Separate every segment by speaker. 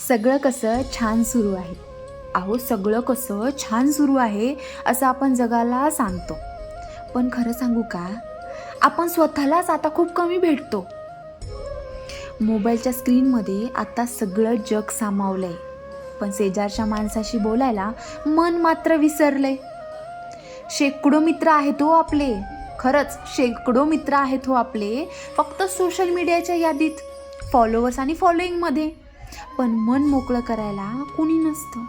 Speaker 1: सगळं कसं छान सुरू आहे. अहो सगळं कसं छान सुरू आहे असं आपण जगाला सांगतो, पण खरं सांगू का, आपण स्वतःलाच आता खूप कमी भेटतो. मोबाईलच्या स्क्रीनमध्ये आता सगळं जग सामावलंय, पण शेजारच्या माणसाशी बोलायला मन मात्र विसरलंय. शेकडो मित्र आहेत हो आपले, खरंच शेकडो मित्र आहेत हो आपले, फक्त सोशल मीडियाच्या यादीत, फॉलोअर्स आणि फॉलोईंगमध्ये. पण मन मोकळं करायला कुणी नसतं.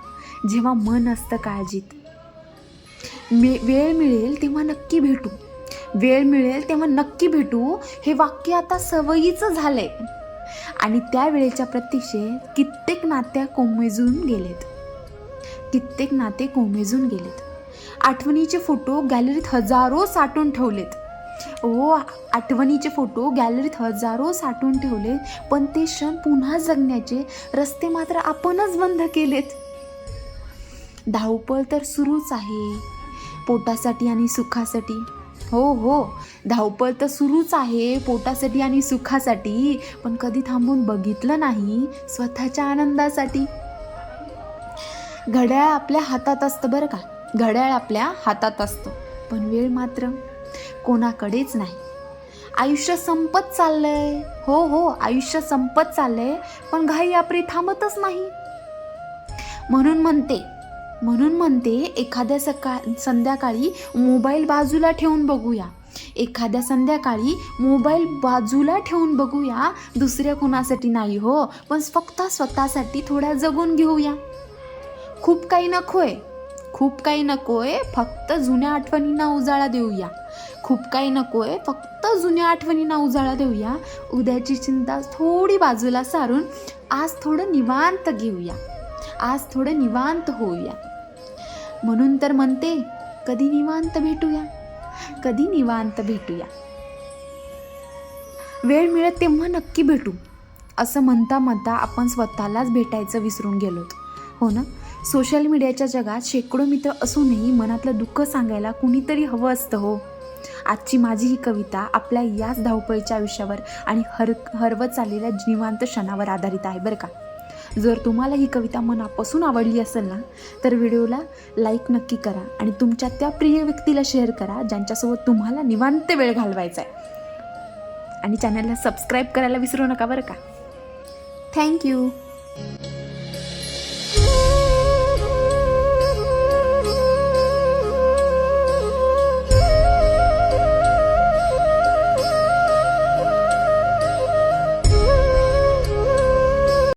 Speaker 1: जेव्हा मन असतं काळजीत, वेळ मिळेल तेव्हा नक्की भेटू, वेळ मिळेल तेव्हा नक्की भेटू, हे वाक्य आता सवयीचं झालंय. आणि त्या वेळेच्या प्रतीक्षेत कित्येक नाते कोमेजून गेलेत. आठवणीचे फोटो गॅलरीत हजारो साठवून ठेवलेत. आठवणीचे फोटो गॅलरीत हजारो साठवून ठेवलेत, पण ते क्षण पुन्हा जगण्याचे रस्ते मात्र आपणच बंद केलेत. धावपळ तर सुरूच आहे पोटासाठी आणि सुखासाठी. हो, धावपळ तर सुरूच आहे पोटासाठी आणि सुखासाठी, पण कधी थांबून बघितलं नाही स्वतःच्या आनंदासाठी. घड्याळ आपल्या हातात असतं बरं का, घड्याळ आपल्या हातात असतं, पण वेळ मात्र कोणाकडेच नाही. आयुष्य संपत चाललंय, हो आयुष्य संपत चाललंय, पण घाई आपली थांबतच नाही. म्हणून म्हणते एखाद्या संध्याकाळी मोबाईल बाजूला ठेवून बघूया, दुसऱ्या कुणासाठी नाही हो, पण फक्त स्वतःसाठी थोड्या जगून घेऊया. खूप काही नकोय, फक्त जुन्या आठवणींना उजाळा देऊया. उद्याची चिंता थोडी बाजूला सारून आज थोडं निवांत होऊया. म्हणून तर म्हणते, कधी निवांत भेटूया. वेळ मिळत तेव्हा नक्की भेटू, असं म्हणता आपण स्वतःलाच भेटायचं विसरून गेलोत, हो ना. सोशल मीडियाच्या जगात शेकडो मित्र असूनही मनातलं दुःख सांगायला कुणीतरी हवं असतं हो. आजची माझी ही कविता आपल्या याच धावपळीच्या आयुष्यावर आणि हरवत चाललेल्या निवांत क्षणावर आधारित आहे बरं का. जर तुम्हाला ही कविता मनापासून आवडली असेल ना, तर व्हिडिओला लाईक नक्की करा आणि तुमच्या त्या प्रिय व्यक्तीला शेअर करा ज्यांच्यासोबत तुम्हाला निवांत वेळ घालवायचा आहे. आणि चॅनलला सबस्क्राईब करायला विसरू नका बरं का. थँक्यू.